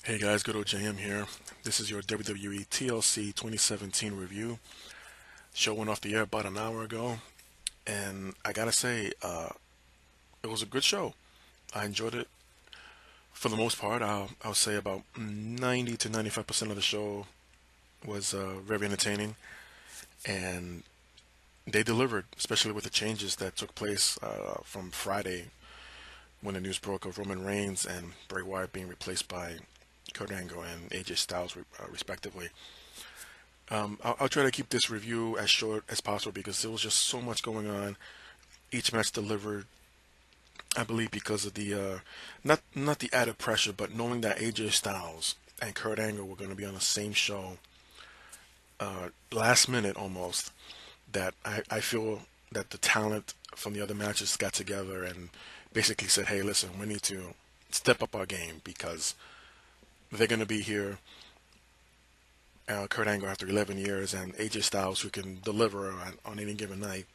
Hey guys, good old JM here. This is your WWE TLC 2017 review. Show went off the air about an hour ago, and I gotta say, it was a good show. I enjoyed it for the most part. I'll say about 90 to 95% of the show was very entertaining, and they delivered, especially with the changes that took place from Friday when the news broke of Roman Reigns and Bray Wyatt being replaced by Kurt Angle and AJ Styles, respectively. I'll try to keep this review as short as possible because there was just so much going on. Each match delivered, I believe, because of the not the added pressure, but knowing that AJ Styles and Kurt Angle were going to be on the same show, last minute almost. That I feel that the talent from the other matches got together and basically said, "Hey, listen, we need to step up our game because they're going to be here." Kurt Angle after 11 years, and AJ Styles, who can deliver on any given night,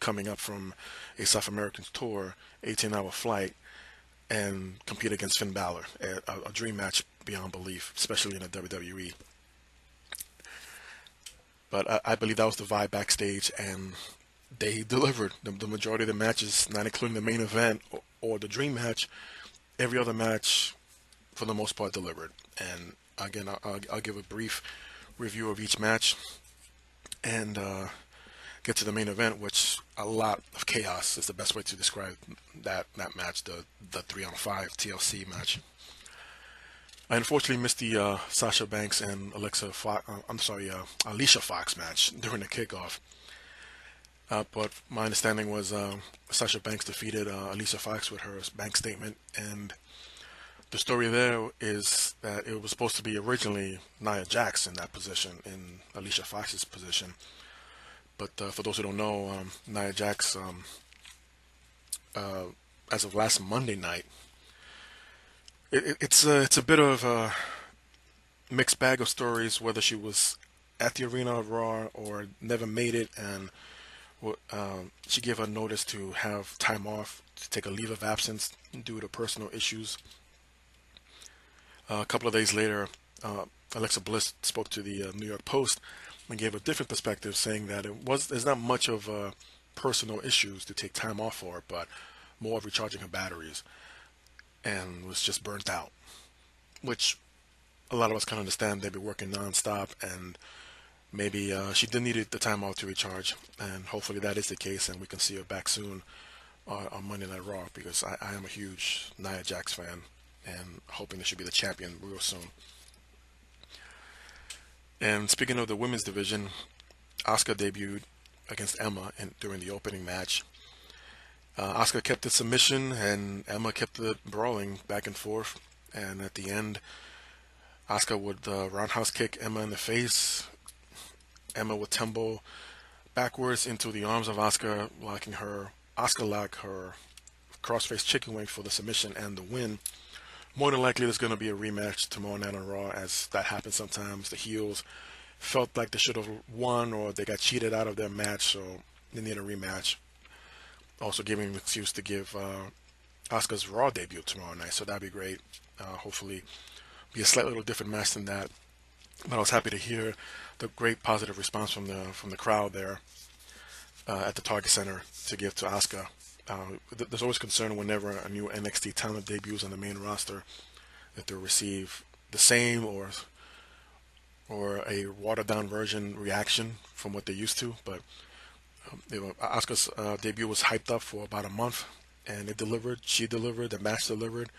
coming up from a South American tour, 18-hour flight, and compete against Finn Balor, a dream match beyond belief, especially in the WWE. But I believe that was the vibe backstage, and they delivered. The majority of the matches, not including the main event or the dream match, every other match, for the most part, delivered. And again, I'll give a brief review of each match and get to the main event, which a lot of chaos is the best way to describe that match, the 3-on-5 TLC match. I unfortunately missed the Sasha Banks and Alicia Fox match during the kickoff. But my understanding was Sasha Banks defeated Alicia Fox with her bank statement, and the story there is that it was supposed to be originally Nia Jax in that position, in Alicia Fox's position. But for those who don't know, Nia Jax, as of last Monday night, it's a bit of a mixed bag of stories whether she was at the Arena of Raw or never made it, and she gave a notice to have time off to take a leave of absence due to personal issues. A couple of days later, Alexa Bliss spoke to the New York Post and gave a different perspective, saying that there's not much of personal issues to take time off for, but more of recharging her batteries, and was just burnt out, which a lot of us can understand. They've been working nonstop, and maybe she did need the time off to recharge, and hopefully that is the case, and we can see her back soon on Monday Night Raw, because I am a huge Nia Jax fan and hoping that she'll be the champion real soon. And speaking of the women's division, Asuka debuted against Emma during the opening match. Asuka kept the submission, and Emma kept the brawling back and forth. And at the end, Asuka would roundhouse kick Emma in the face. Emma would tumble backwards into the arms of Asuka, locking her. Asuka locked her crossface chicken wing for the submission and the win. More than likely, there's going to be a rematch tomorrow night on Raw, as that happens sometimes. The heels felt like they should have won, or they got cheated out of their match, so they need a rematch. Also giving an excuse to give Asuka's Raw debut tomorrow night, so that'd be great. Hopefully, be a slightly little different match than that. But I was happy to hear the great positive response from the crowd there at the Target Center to give to Asuka. There's always concern whenever a new NXT talent debuts on the main roster that they'll receive the same or a watered down version reaction from what they're used to. But Asuka's debut was hyped up for about a month, and it delivered. She delivered. The match delivered,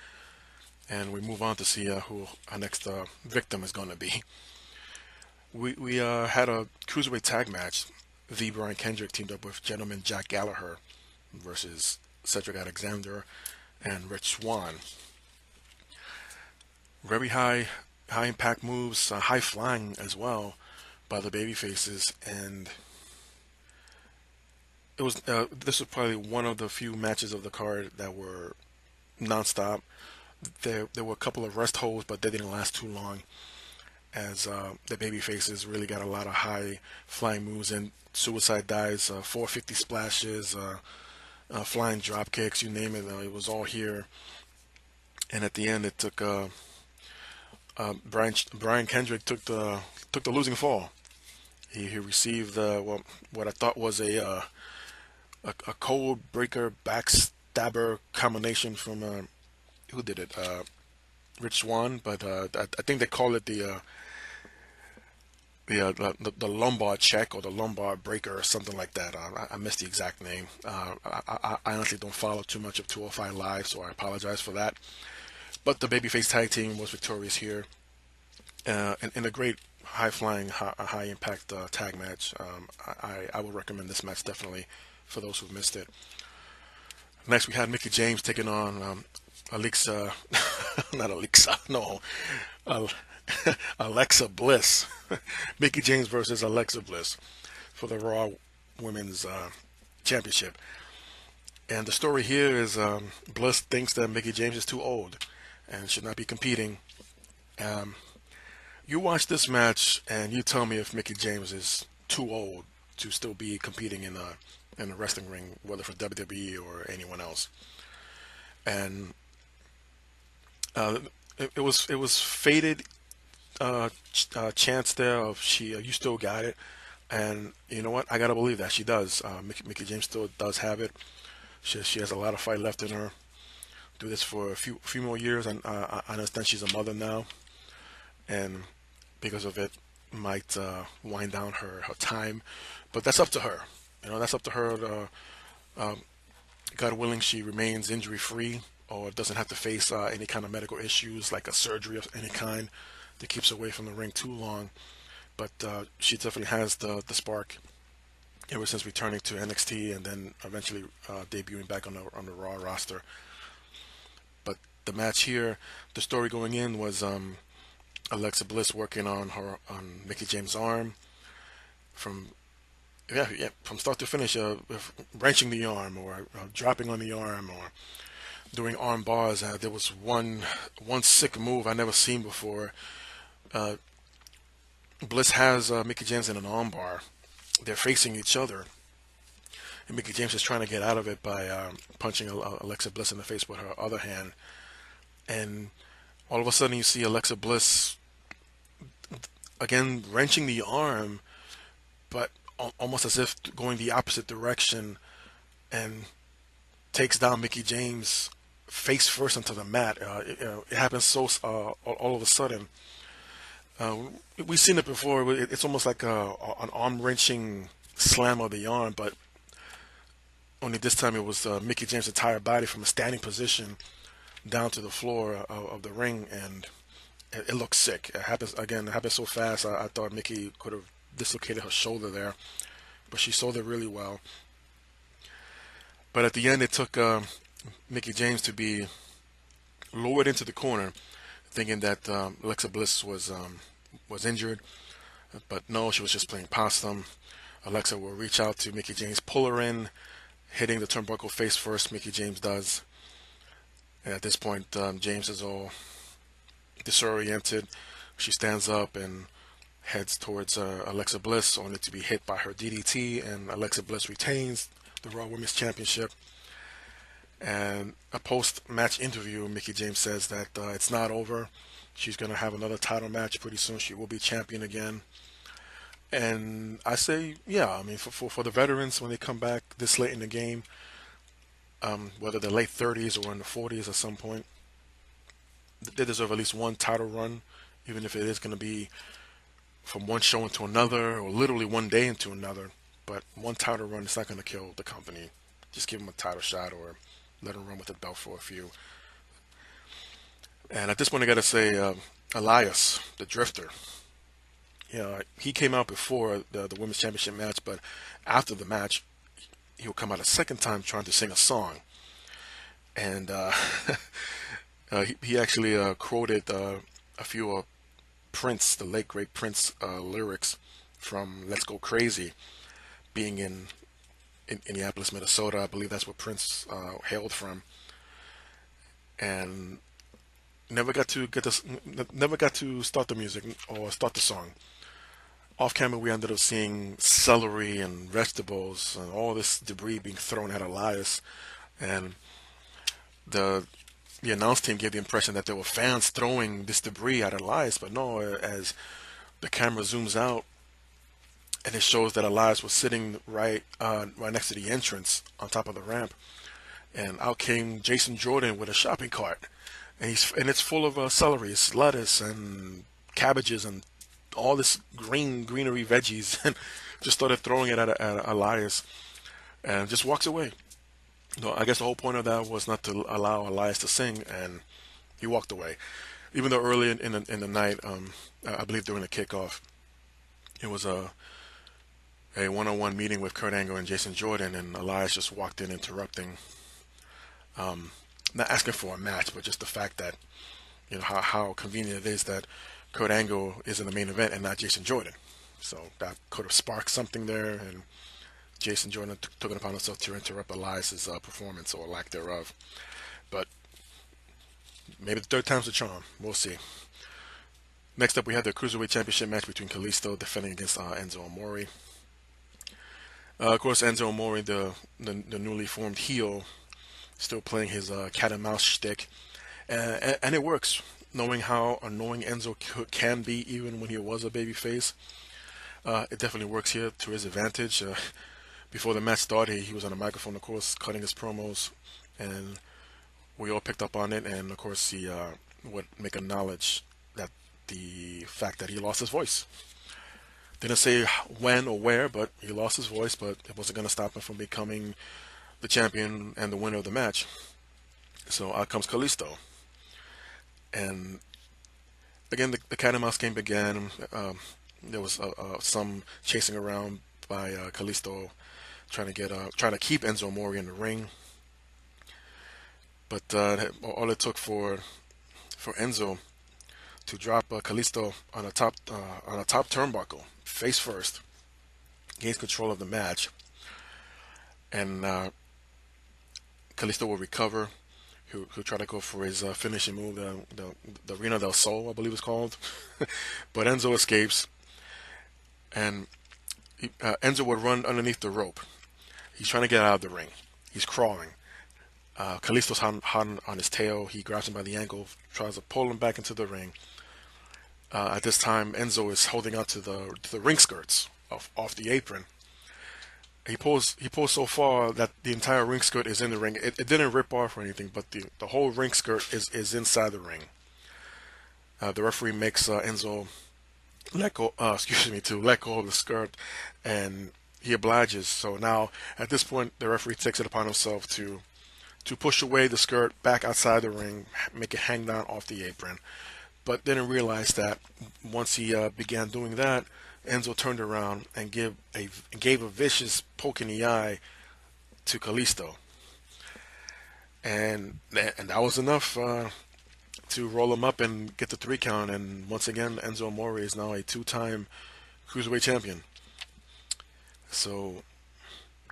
and we move on to see who our next victim is going to be. We had a cruiserweight tag match. The Brian Kendrick teamed up with gentleman Jack Gallagher versus Cedric Alexander and Rich Swann. Very high impact moves, high flying as well by the baby faces, and it was this was probably one of the few matches of the card that were nonstop. There were a couple of rest holds, but they didn't last too long, as the baby faces really got a lot of high flying moves and suicide dives, 450 splashes, flying drop kicks, you name it. It was all here. And at the end, it took Brian Kendrick took the losing fall. He received what I thought was a code breaker backstabber combination from who did it? Rich Swann, but I think they call it the lumbar check or the lumbar breaker or something like that. I missed the exact name. I honestly don't follow too much of 205 Live, so I apologize for that. But the babyface tag team was victorious here in a great high-flying, high impact tag match. I would recommend this match definitely for those who've missed it. Next, we had Mickie James taking on Alexa, not Alexa, no, uh, Alexa Bliss. Mickie James versus Alexa Bliss for the Raw Women's Championship. And the story here is Bliss thinks that Mickie James is too old and should not be competing. Um, you watch this match and you tell me if Mickie James is too old to still be competing in a wrestling ring, whether for WWE or anyone else. And it was faded chance there of you still got it, and you know what, I gotta believe that she does. Mickie James still does have it. She has a lot of fight left in her. Do this for a few more years, and I understand she's a mother now, and because of it might wind down her time, but that's up to her. That's up to her. God willing, she remains injury free or doesn't have to face any kind of medical issues like a surgery of any kind that keeps her away from the ring too long. But she definitely has the spark ever since returning to NXT and then eventually debuting back on the Raw roster. But the match here, the story going in was Alexa Bliss working on Mickie James' arm from from start to finish, wrenching the arm or dropping on the arm or doing arm bars. There was one sick move I never seen before. Uh, Bliss has Mickie James in an arm bar. They're facing each other, and Mickie James is trying to get out of it by punching Alexa Bliss in the face with her other hand. And all of a sudden, you see Alexa Bliss again wrenching the arm, but almost as if going the opposite direction, and takes down Mickie James face first onto the mat. It happens so all of a sudden. We've seen it before. It's almost like an arm wrenching slam of the arm, but only this time it was Mickie James' entire body from a standing position down to the floor of the ring, and it looks sick. It happens so fast. I thought Mickie could have dislocated her shoulder there, but she sold it really well. But at the end, it took Mickie James to be lowered into the corner, thinking that Alexa Bliss was injured, but no, she was just playing possum. Alexa will reach out to Mickie James, pull her in, hitting the turnbuckle face first. Mickie James does. And at this point, James is all disoriented. She stands up and heads towards Alexa Bliss, only to be hit by her DDT, and Alexa Bliss retains the Raw Women's Championship. And a post-match interview, Mickie James says that it's not over. She's going to have another title match pretty soon. She will be champion again. And I say, yeah, I mean, for the veterans, when they come back this late in the game, whether they're late 30s or in the 40s at some point, they deserve at least one title run, even if it is going to be from one show into another or literally one day into another. But one title run is not going to kill the company. Just give them a title shot or let them run with the belt for a few. And at this point, I got to say, Elias, the Drifter, he came out before the Women's Championship match, but after the match, he'll come out a second time trying to sing a song. And he actually quoted a few of Prince, the late great Prince, lyrics from "Let's Go Crazy," being in Indianapolis, Minnesota. I believe that's where Prince hailed from, and never got to start the music or start the song. Off camera, we ended up seeing celery and vegetables and all this debris being thrown at Elias, and the the announce team gave the impression that there were fans throwing this debris at Elias, but no, as the camera zooms out and it shows that Elias was sitting right next to the entrance on top of the ramp, and out came Jason Jordan with a shopping cart, and it's full of celery, lettuce, and cabbages, and all this greenery veggies, and just started throwing it at Elias, and just walks away. No, I guess the whole point of that was not to allow Elias to sing, and he walked away. Even though early in the night, I believe during the kickoff, it was a one-on-one meeting with Kurt Angle and Jason Jordan, and Elias just walked in interrupting, not asking for a match, but just the fact that, how convenient it is that Kurt Angle is in the main event and not Jason Jordan. So that could have sparked something there, and Jason Jordan took it upon himself to interrupt Elias's performance, or lack thereof. But maybe the third time's the charm. We'll see. Next up, we had the Cruiserweight Championship match between Kalisto defending against Enzo Amore. Of course, Enzo Amore, the newly formed heel, still playing his cat and mouse shtick, and it works. Knowing how annoying Enzo can be, even when he was a babyface, it definitely works here to his advantage. Before the match started, he was on the microphone, of course, cutting his promos, and we all picked up on it. And of course, he would make a knowledge that the fact that he lost his voice. Didn't say when or where, but he lost his voice, but it wasn't going to stop him from becoming the champion and the winner of the match. So out comes Kalisto. And again, the cat and mouse game began. There was some chasing around by Kalisto, trying to keep Enzo Amore in the ring. But all it took for Enzo to drop Kalisto on a top turnbuckle, face first, gains control of the match, and Kalisto will recover. He'll try to go for his finishing move, the Reina del Sol, I believe it's called. But Enzo escapes, and Enzo would run underneath the rope. He's trying to get out of the ring. He's crawling. Kalisto's hot on his tail. He grabs him by the ankle, tries to pull him back into the ring. At this time, Enzo is holding on to the ring skirts off the apron. He pulls so far that the entire ring skirt is in the ring. It didn't rip off or anything, but the whole ring skirt is inside the ring. The referee makes Enzo let go of the skirt, and he obliges. So now, at this point, the referee takes it upon himself to push away the skirt back outside the ring, make it hang down off the apron. But didn't realize that once he began doing that, Enzo turned around and gave a vicious poke in the eye to Kalisto, and that was enough to roll him up and get the 3 count. And once again, Enzo Amore is now a 2-time Cruiserweight champion. So,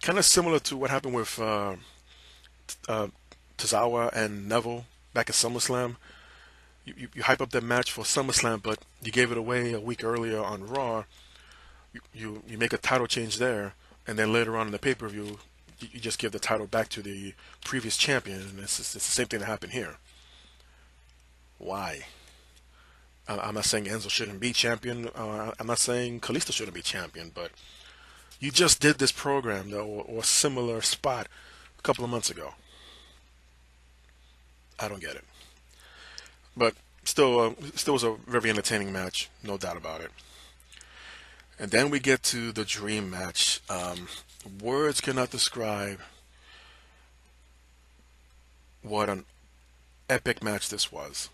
kind of similar to what happened with Tozawa and Neville back at SummerSlam. You hype up that match for SummerSlam, but you gave it away a week earlier on Raw. You make a title change there, and then later on in the pay-per-view, you just give the title back to the previous champion, and it's the same thing that happened here. Why? I'm not saying Enzo shouldn't be champion. I'm not saying Kalisto shouldn't be champion, but you just did this program, though, or similar spot a couple of months ago. I don't get it. But still was a very entertaining match, no doubt about it. And then we get to the dream match. Words cannot describe what an epic match this was.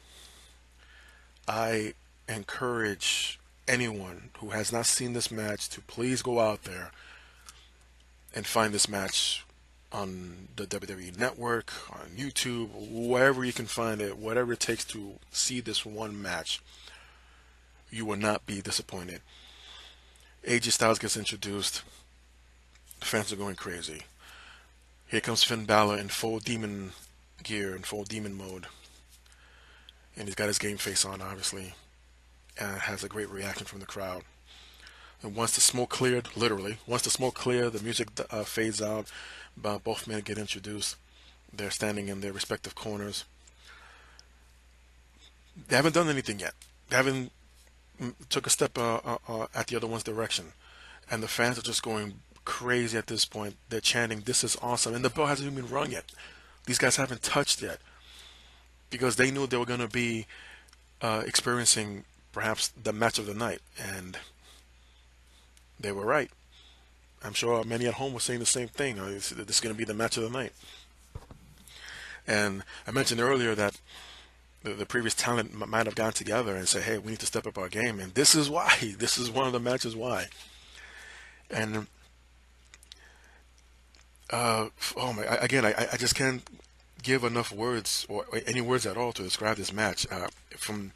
I encourage anyone who has not seen this match to please go out there and find this match on the WWE Network, on YouTube, wherever you can find it, whatever it takes to see this one match. You will not be disappointed. AJ Styles gets introduced. The fans are going crazy. Here comes Finn Balor in full demon gear, in full demon mode. And he's got his game face on, obviously, and has a great reaction from the crowd. And once the smoke cleared, literally, the music fades out. Both men get introduced. They're standing in their respective corners. They haven't done anything yet. They haven't took a step at the other one's direction, and the fans are just going crazy at this point. They're chanting, "This is awesome!" And the bell hasn't even been rung yet. These guys haven't touched yet because they knew they were going to be experiencing perhaps the match of the night, and they were right. I'm sure many at home were saying the same thing. This is going to be the match of the night. And I mentioned earlier that the previous talent might have gotten together and said, "Hey, we need to step up our game," and this is why. This is one of the matches why. And oh my! I just can't give enough words or any words at all to describe this match. From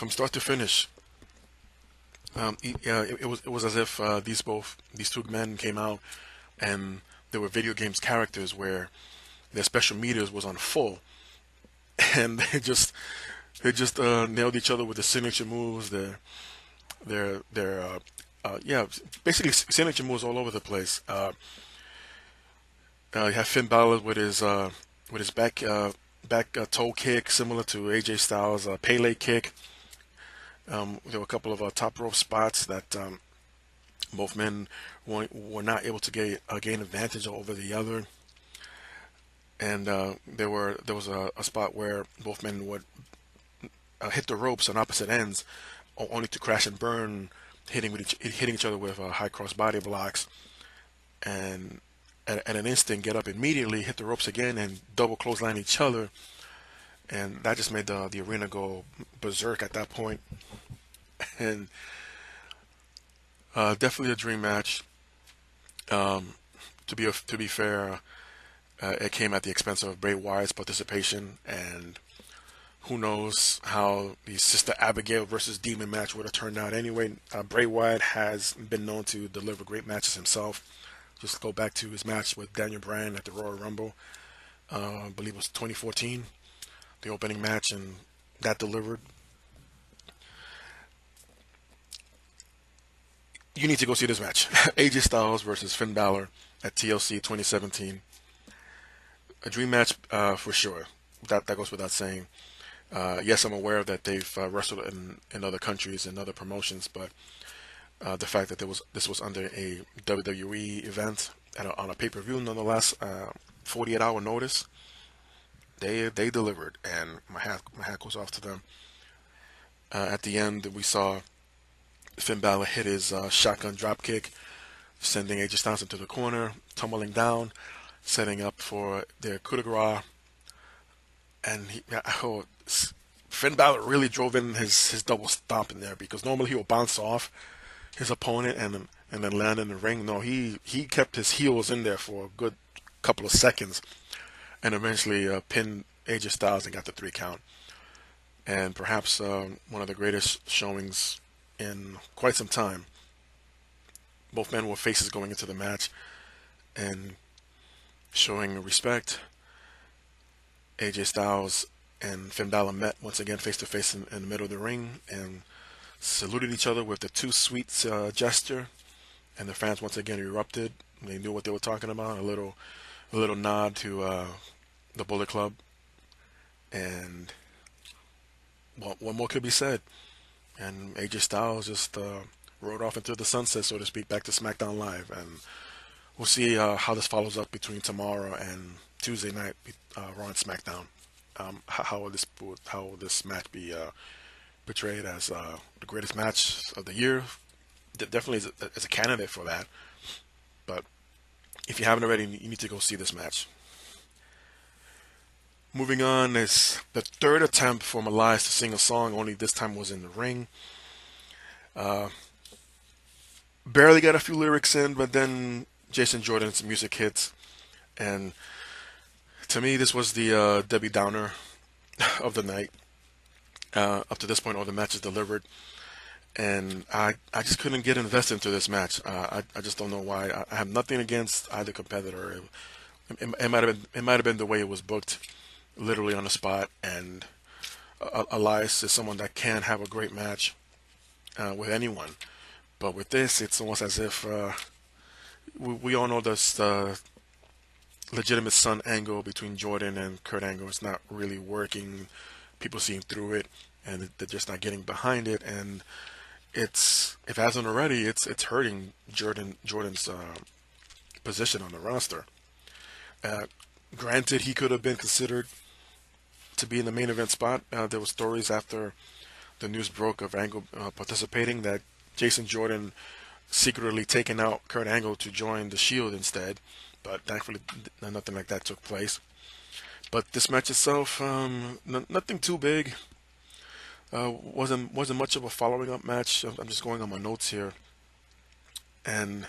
start to finish, it was as if these two men came out and there were video games characters where their special meters was on full, and they just nailed each other with the signature moves. Their basically signature moves all over the place. You have Finn Balor with his back toe kick, similar to AJ Styles' Pele kick. There were a couple of top rope spots that both men were not able to gain advantage over the other. And there was a spot where both men would hit the ropes on opposite ends, only to crash and burn, hitting each other with high cross body blocks, and at an instant get up immediately, hit the ropes again, and double clothesline each other, and that just made the arena go berserk at that point. And definitely a dream match. To be fair, it came at the expense of Bray Wyatt's participation, and who knows how the Sister Abigail versus Demon match would have turned out anyway. Bray Wyatt has been known to deliver great matches himself. Just go back to his match with Daniel Bryan at the Royal Rumble. I believe it was 2014, the opening match, and that delivered. You need to go see this match. AJ Styles versus Finn Balor at TLC 2017. A dream match for sure. That goes without saying. Yes, I'm aware that they've wrestled in other countries and other promotions, but the fact that this was under a WWE event on a pay-per-view, nonetheless, 48-hour notice, they delivered, and my hat goes off to them. At the end, we saw Finn Balor hit his shotgun drop kick, sending AJ Styles into the corner, tumbling down, setting up for their coup de grace. And Finn Balor really drove in his double stomp in there, because normally he will bounce off his opponent and then land in the ring. No, he kept his heels in there for a good couple of seconds, and eventually pinned AJ Styles and got the 3 count. And perhaps one of the greatest showings in quite some time. Both men were faces going into the match and showing respect. AJ Styles and Finn Balor met once again face to face in the middle of the ring and saluted each other with the Too Sweet gesture, and the fans once again erupted. They knew what they were talking about. A little nod to the Bullet Club, and what more could be said? And AJ Styles just rode off into the sunset, so to speak, back to SmackDown Live, and we'll see how this follows up between tomorrow and Tuesday night, Raw and SmackDown. How will this match be portrayed as the greatest match of the year? Definitely is a candidate for that. But if you haven't already, you need to go see this match. Moving on is the third attempt for Elias to sing a song, only this time was in the ring. Barely got a few lyrics in, but then Jason Jordan's music hits, and to me this was the Debbie Downer of the night. Up to this point, all the matches delivered, and I just couldn't get invested into this match. I just don't know why. I have nothing against either competitor. It might have been the way it was booked, literally on the spot. And Elias is someone that can have a great match with anyone, but with this, it's almost as if we all know this legitimate son angle between Jordan and Kurt Angle is not really working people seeing through it, and they're just not getting behind it. And it's, if it hasn't already, it's hurting Jordan's position on the roster. Uh, Granted, he could have been considered to be in the main event spot. There were stories after the news broke of Angle participating that Jason Jordan secretly taken out Kurt Angle to join the Shield instead, but thankfully nothing like that took place. But this match itself, nothing too big. Wasn't much of a following up match. I'm just going on my notes here, and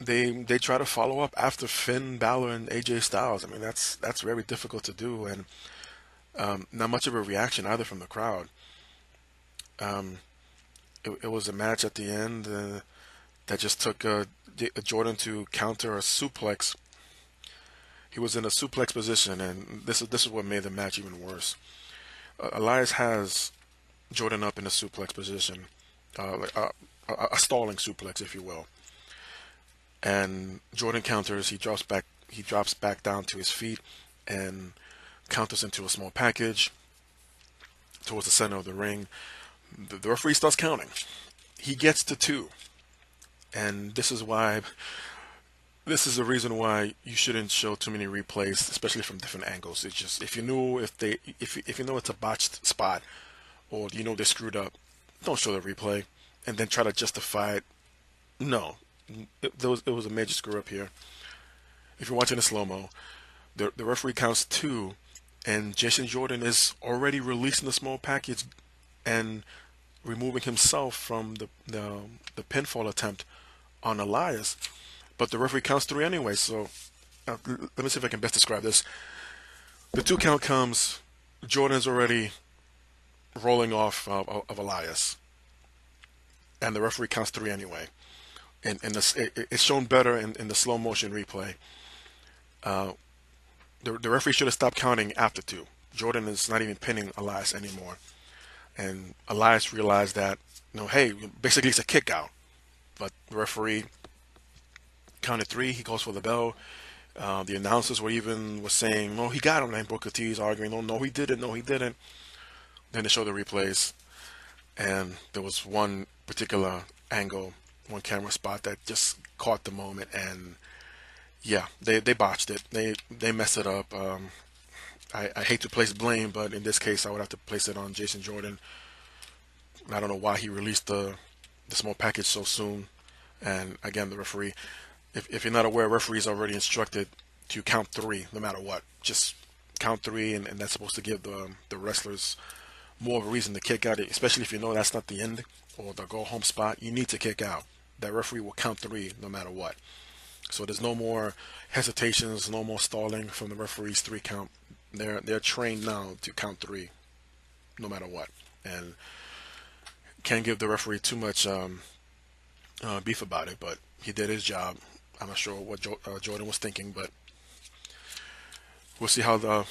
they try to follow up after Finn Balor and AJ Styles. I mean, that's very difficult to do, and not much of a reaction either from the crowd. It was a match at the end that just took Jordan to counter a suplex. He was in a suplex position, and this is what made the match even worse. Elias has Jordan up in a suplex position, like a stalling suplex, if you will. And Jordan counters. He drops back down to his feet and counters into a small package towards the center of the ring. The referee starts counting. He gets to 2, and this is the reason why you shouldn't show too many replays, especially from different angles. It's just, if you know it's a botched spot, or you know they screwed up, don't show the replay and then try to justify it. No, it was a major screw up here. If you're watching a slow mo, the referee counts 2, and Jason Jordan is already releasing the small package and removing himself from the pinfall attempt on Elias. But the referee counts 3 anyway, so let me see if I can best describe this. The 2 count comes, Jordan's already rolling off of Elias, and the referee counts 3 anyway. And it's shown better in the slow motion replay. The referee should have stopped counting after 2. Jordan is not even pinning Elias anymore. And Elias realized that, hey, basically it's a kick out. But the referee counted 3. He calls for the bell. The announcers were saying, no, he got him. And Booker T is arguing, no, he didn't. No, he didn't. Then they show the replays. And there was one particular angle, one camera spot that just caught the moment. And yeah, they botched it. They messed it up. I hate to place blame, but in this case, I would have to place it on Jason Jordan. I don't know why he released the small package so soon. And again, the referee, if you're not aware, referees are already instructed to count 3 no matter what. Just count 3, and that's supposed to give the wrestlers more of a reason to kick out, especially if you know that's not the end or the go home spot. You need to kick out. That referee will count 3 no matter what. So there's no more hesitations, no more stalling from the referee's 3 count. They're trained now to count 3, no matter what, and can't give the referee too much beef about it. But he did his job. I'm not sure what Jordan was thinking, but we'll see how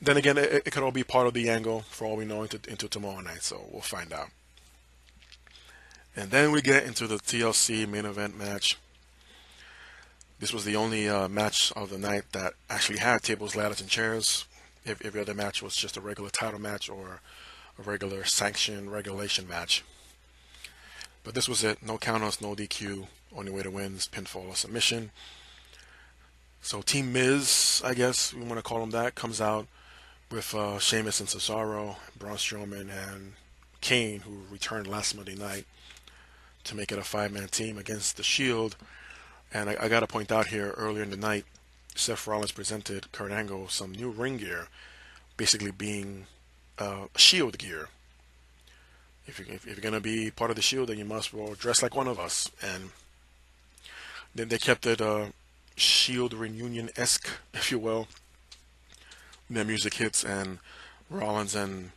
then again, it could all be part of the angle for all we know into tomorrow night. So we'll find out. And then we get into the TLC main event match. This was the only match of the night that actually had tables, ladders, and chairs. Every other match was just a regular title match or a regular sanction regulation match. But this was it. No countouts, no DQ. Only way to win is pinfall or submission. So Team Miz, I guess we want to call him that, comes out with Sheamus and Cesaro, Braun Strowman, and Kane, who returned last Monday night, to make it a 5-man team against the Shield. And I got to point out here, earlier in the night, Seth Rollins presented Kurt Angle some new ring gear, basically being Shield gear. If you're going to be part of the Shield, then you must well dress like one of us. And then they kept it Shield reunion-esque, if you will. Their music hits, and Rollins and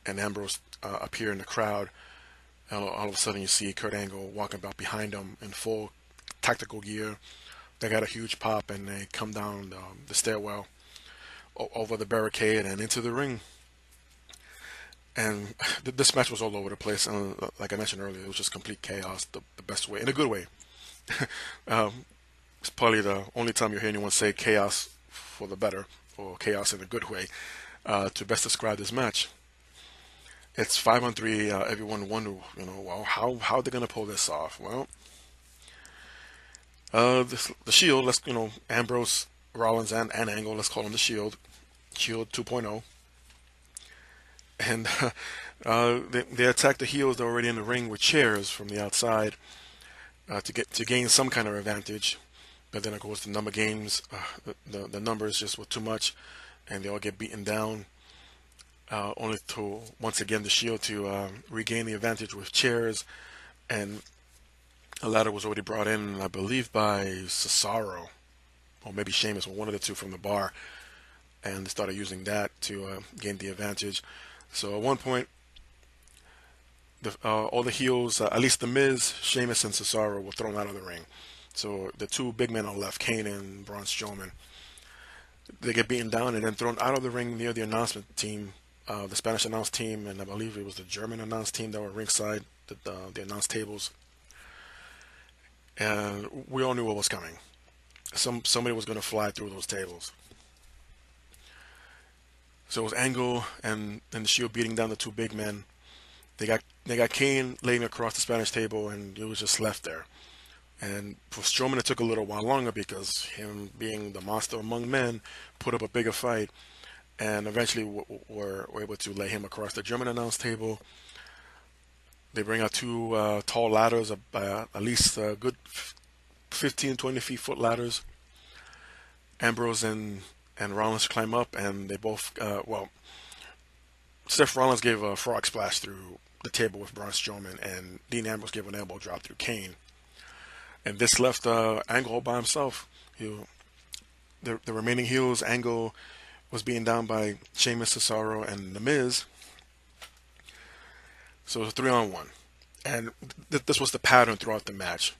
Ambrose appear in the crowd. And all of a sudden, you see Kurt Angle walking about behind them in full tactical gear. They got a huge pop, and they come down the stairwell over the barricade and into the ring. And this match was all over the place, and like I mentioned earlier, it was just complete chaos, the best way, in a good way. It's probably the only time you hear anyone say chaos for the better, or chaos in a good way. to best describe this match. It's 5-on-3. Everyone wonder, well, how they're gonna pull this off. Well, the Shield, Ambrose, Rollins, and Angle, let's call them the Shield 2.0, and they attack the heels that are already in the ring with chairs from the outside to gain some kind of advantage. But then of course the number games, the numbers just were too much, and they all get beaten down. Only to once again the Shield to regain the advantage with chairs, and a ladder was already brought in, I believe, by Cesaro or maybe Sheamus, or one of the two from the bar, and they started using that to gain the advantage. So at one point, all the heels, at least the Miz, Sheamus, and Cesaro, were thrown out of the ring. So the two big men are left, Kane and Braun Strowman. They get beaten down and then thrown out of the ring near the announcement team, the Spanish announce team, and I believe it was the German announce team that were ringside, the announce tables. And we all knew what was coming. Somebody was going to fly through those tables. So it was Angle and the Shield beating down the two big men. They got Kane laying across the Spanish table, and it was just left there. And for Strowman, it took a little while longer because him being the monster among men put up a bigger fight, and eventually were able to lay him across the German announce table. They bring out two tall ladders, at least a good 15, 20 foot ladders. Ambrose and Rollins climb up, and they both, Seth Rollins gave a frog splash through the table with Braun Strowman, and Dean Ambrose gave an elbow drop through Kane. And this left Angle by himself. The remaining heels, Angle was being down by Sheamus, Cesaro, and The Miz. So it was a 3-on-1. And this was the pattern throughout the match.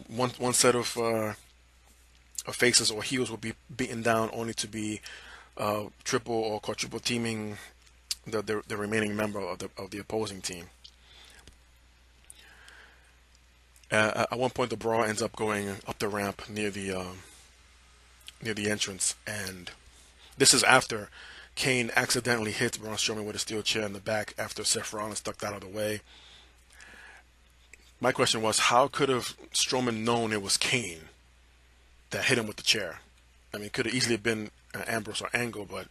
One set of faces or heels would be beaten down only to be triple or quadruple teaming the remaining member of the opposing team. At one point, the brawl ends up going up the ramp near the entrance, and this is after Kane accidentally hits Braun Strowman with a steel chair in the back after Seth Rollins ducked out of the way. My question was, how could have Strowman known it was Kane that hit him with the chair? I mean, it could have easily been Ambrose or Angle, but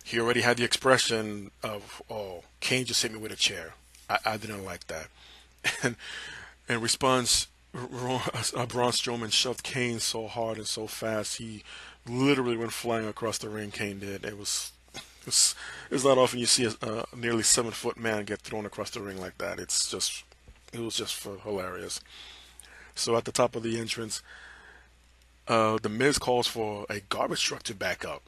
he already had the expression of, oh, Kane just hit me with a chair. I didn't like that. And in response, Braun Strowman shoved Kane so hard and so fast, he literally went flying across the ring. Kane did. It's not often you see a nearly 7-foot man get thrown across the ring like that. It was just hilarious. So at the top of the entrance, the Miz calls for a garbage truck to back up.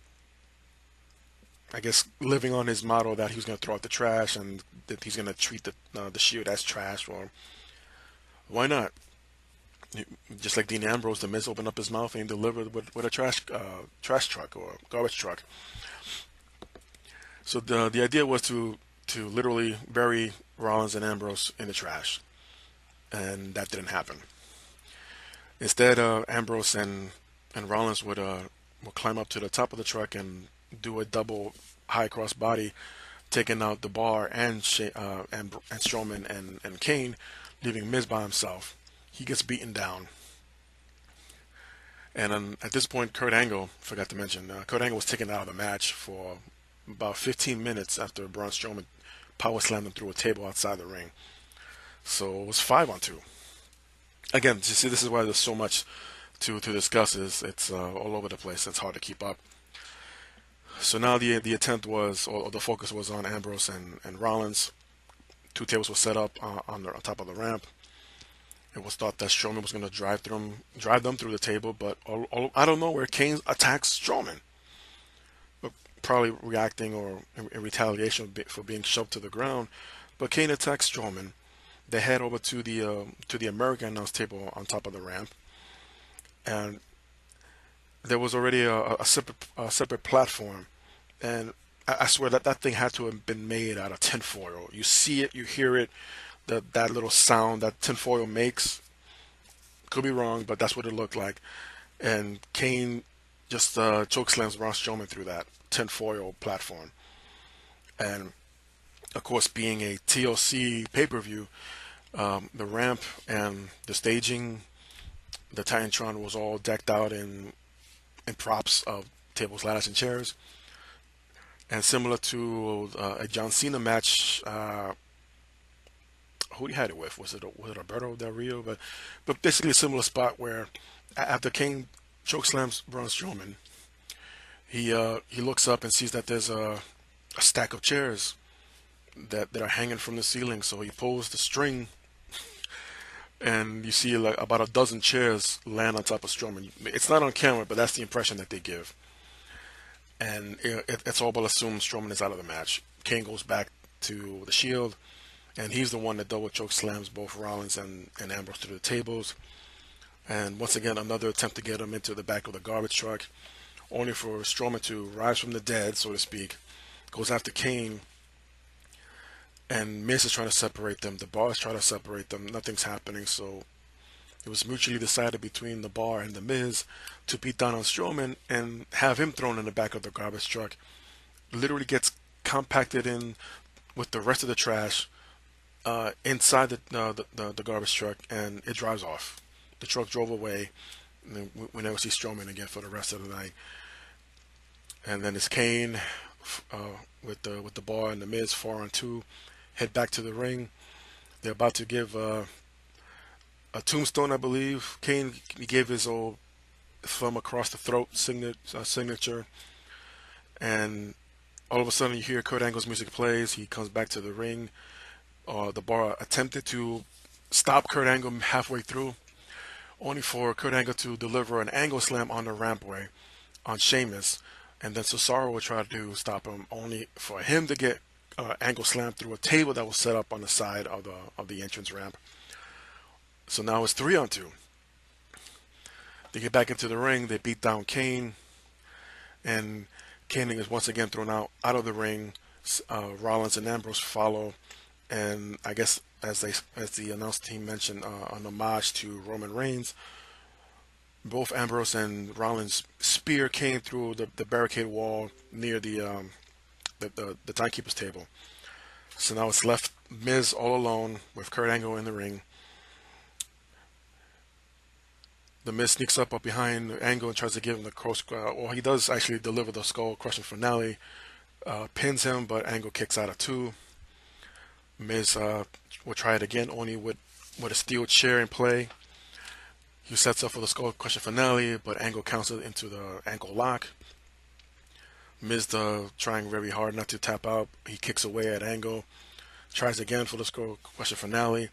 I guess living on his motto that he was going to throw out the trash and that he's going to treat the Shield as trash. Or why not? Just like Dean Ambrose, the Miz opened up his mouth and he delivered with a trash truck or garbage truck. So the idea was to literally bury Rollins and Ambrose in the trash, and that didn't happen. Instead, Ambrose and Rollins would climb up to the top of the truck and do a double high cross body, taking out the Bar and Strowman and Kane, leaving Miz by himself. He gets beaten down. And at this point, Kurt Angle, forgot to mention, Kurt Angle was taken out of the match for about 15 minutes after Braun Strowman power slammed him through a table outside the ring. So it was 5-on-2. Again, you see, this is why there's so much to discuss. It's all over the place. It's hard to keep up. So now the attempt was, or the focus was on Ambrose and Rollins. Two tables were set up on top of the ramp. It was thought that Strowman was going to drive them through the table, but I don't know where Kane attacks Strowman. Probably reacting or in retaliation for being shoved to the ground. But Kane attacks Strowman. They head over to the American announce table on top of the ramp, and there was already a separate platform, and I swear that thing had to have been made out of tinfoil. You see it, you hear it, that little sound that tinfoil makes. Could be wrong, but that's what it looked like. And Kane just chokeslams Braun Strowman through that. tinfoil platform. And of course, being a TLC pay-per-view, the ramp and the staging, the Titantron was all decked out in props of tables, ladders, and chairs. And similar to a John Cena match, who he had it with? Was it Alberto Del Rio? But basically a similar spot where after Kane chokeslams Braun Strowman, he looks up and sees that there's a stack of chairs that are hanging from the ceiling. So he pulls the string, and you see like about a dozen chairs land on top of Strowman. It's not on camera, but that's the impression that they give. And it's all but assumed Strowman is out of the match. Kane goes back to the Shield, and he's the one that double choke slams both Rollins and Ambrose through the tables. And once again, another attempt to get him into the back of the garbage truck, only for Strowman to rise from the dead, so to speak. Goes after Kane, and Miz is trying to separate them. The Bar is trying to separate them. Nothing's happening, so it was mutually decided between the Bar and the Miz to beat down on Strowman and have him thrown in the back of the garbage truck. Literally gets compacted in with the rest of the trash inside the garbage truck, and it drives off. The truck drove away, and we never see Strowman again for the rest of the night. And then it's Kane with the Bar and the Miz 4-on-2 head back to the ring. They're about to give a tombstone, I believe. Kane, he gave his old thumb across the throat signature, and all of a sudden you hear Kurt Angle's music plays. He comes back to the ring. The Bar attempted to stop Kurt Angle halfway through, only for Kurt Angle to deliver an angle slam on the rampway on Sheamus, and then Cesaro would try to stop him, only for him to get angle slammed through a table that was set up on the side of the entrance ramp. So now it's 3-on-2. They get back into the ring. They beat down Kane, and Kane is once again thrown out of the ring. Rollins and Ambrose follow, and I guess as the announce team mentioned, an homage to Roman Reigns, both Ambrose and Rollins spear Kane through the barricade wall near the timekeeper's table. So now it's left Miz all alone with Kurt Angle in the ring. The Miz sneaks up behind Angle and tries to give him the cross. Well, he does actually deliver the skull crushing finale, pins him, but Angle kicks out of 2. Miz will try it again, only with a steel chair in play. He sets up for the skull crushing finale, but Angle counts it into the ankle lock. Miz trying very hard not to tap out. He kicks away at Angle, tries again for the skull crushing finale,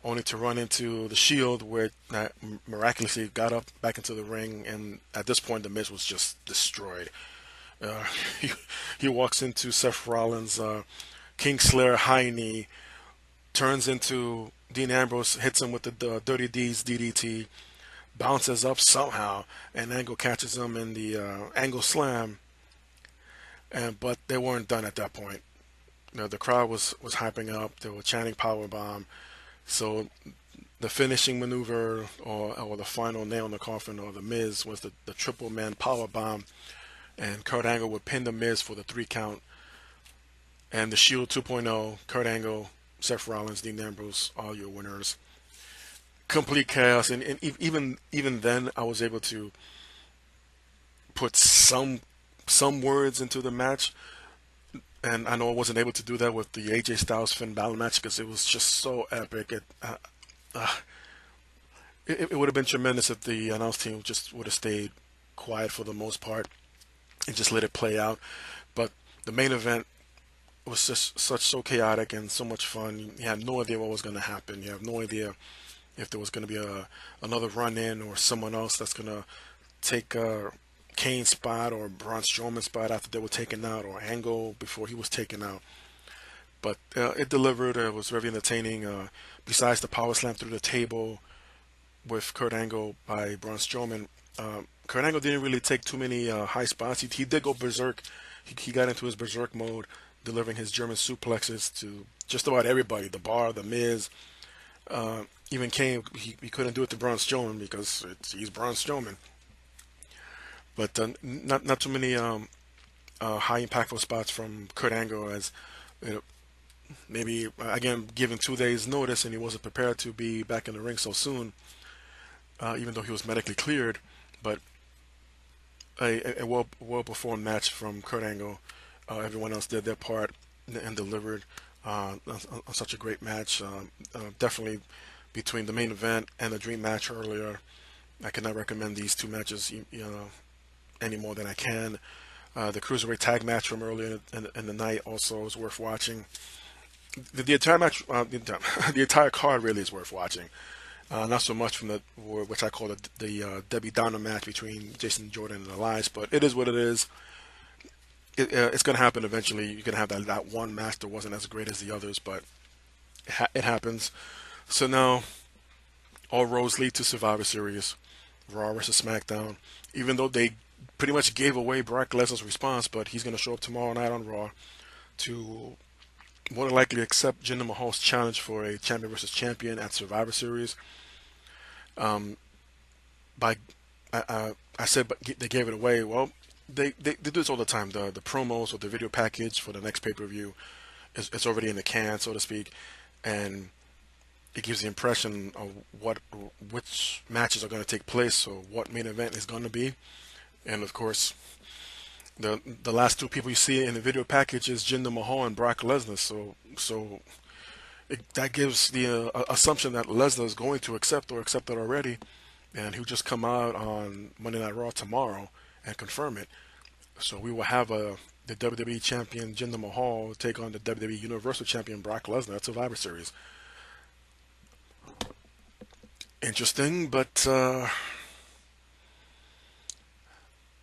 only to run into the Shield, where miraculously got up back into the ring, and at this point the Miz was just destroyed. He walks into Seth Rollins, Kingslayer high knee, turns into Dean Ambrose, hits him with the Dirty D's DDT, bounces up somehow, and Angle catches him in the Angle Slam. But they weren't done at that point. The crowd was hyping up. They were chanting powerbomb. So the finishing maneuver, or the final nail in the coffin, or the Miz, was the triple man powerbomb, and Kurt Angle would pin the Miz for the 3 count. And the Shield 2.0, Kurt Angle, Seth Rollins, Dean Ambrose, all your winners. Complete chaos, and even then, I was able to put some words into the match, and I know I wasn't able to do that with the AJ Styles Finn Balor match because it was just so epic. It would have been tremendous if the announce team just would have stayed quiet for the most part and just let it play out. But the main event was just so chaotic and so much fun. You had no idea what was going to happen. You have no idea if there was going to be another run-in or someone else that's going to take Kane's spot or Braun Strowman's spot after they were taken out, or Angle before he was taken out. But it delivered. It was very entertaining. Besides the power slam through the table with Kurt Angle by Braun Strowman, Kurt Angle didn't really take too many high spots. He did go berserk. He got into his berserk mode, delivering his German suplexes to just about everybody. The Bar, the Miz, even Kane. He couldn't do it to Braun Strowman because he's Braun Strowman. But not too many high impactful spots from Kurt Angle, as you know, maybe again given 2 days notice, and he wasn't prepared to be back in the ring so soon, even though he was medically cleared. But a well performed match from Kurt Angle. Everyone else did their part and delivered on such a great match. Definitely between the main event and the Dream match earlier, I cannot recommend these two matches any more than I can. The Cruiserweight tag match from earlier in the night also is worth watching. The entire match, the entire card really is worth watching. Not so much from which I call the Debbie Downer match between Jason Jordan and Elias, but it is what it is. It's going to happen eventually. You're going to have that one match that wasn't as great as the others, but it happens. So now, all roads lead to Survivor Series, Raw versus SmackDown. Even though they pretty much gave away Brock Lesnar's response, but he's going to show up tomorrow night on Raw to more than likely accept Jinder Mahal's challenge for a champion versus champion at Survivor Series. I said, but they gave it away. Well, they do this all the time. The promos or the video package for the next pay-per-view it's already in the can, so to speak, and it gives the impression of which matches are going to take place or what main event is going to be. And of course, the last two people you see in the video package is Jinder Mahal and Brock Lesnar. So that gives the assumption that Lesnar is going to accept or accepted already, and he'll just come out on Monday Night Raw tomorrow and confirm it. So we will have the WWE Champion Jinder Mahal take on the WWE Universal Champion Brock Lesnar at Survivor Series. Interesting, but I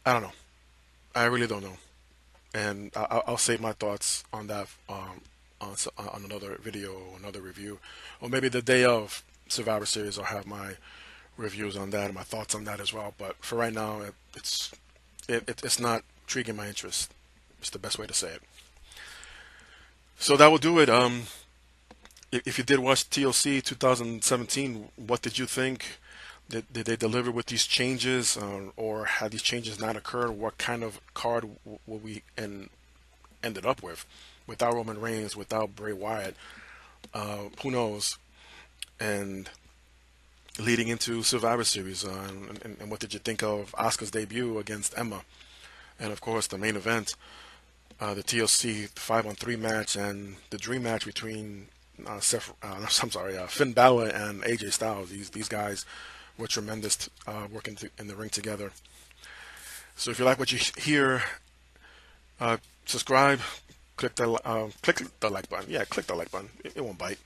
don't know. I really don't know, and I'll save my thoughts on that on another video, another review, or maybe the day of Survivor Series. I'll have my reviews on that and my thoughts on that as well. But for right now, it's not intriguing my interest. It's the best way to say it. So that will do it. If you did watch TLC 2017, what did you think? Did they deliver with these changes, or had these changes not occurred? What kind of card will we ended up with? Without Roman Reigns, without Bray Wyatt, who knows? And leading into Survivor Series, and what did you think of Asuka's debut against Emma? And of course, the main event, the TLC 5-on-3 match and the Dream match between Finn Balor and AJ Styles. These guys were tremendous working in the ring together. So if you like what you hear, subscribe, click the like button. Yeah, click the like button. It won't bite.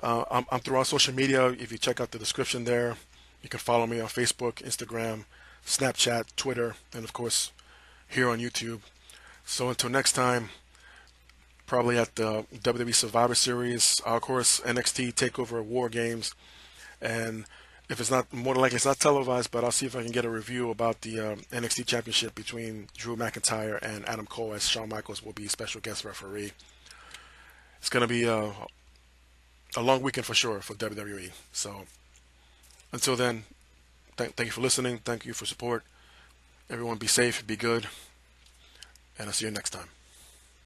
I'm throughout social media. If you check out the description there, you can follow me on Facebook, Instagram, Snapchat, Twitter, and of course here on YouTube. So until next time, probably at the WWE Survivor Series, of course NXT TakeOver War Games, and if it's not, more than likely it's not televised, but I'll see if I can get a review about the NXT Championship between Drew McIntyre and Adam Cole, as Shawn Michaels will be special guest referee. It's going to be a long weekend for sure for WWE. So until then, thank you for listening. Thank you for support. Everyone be safe, be good, and I'll see you next time.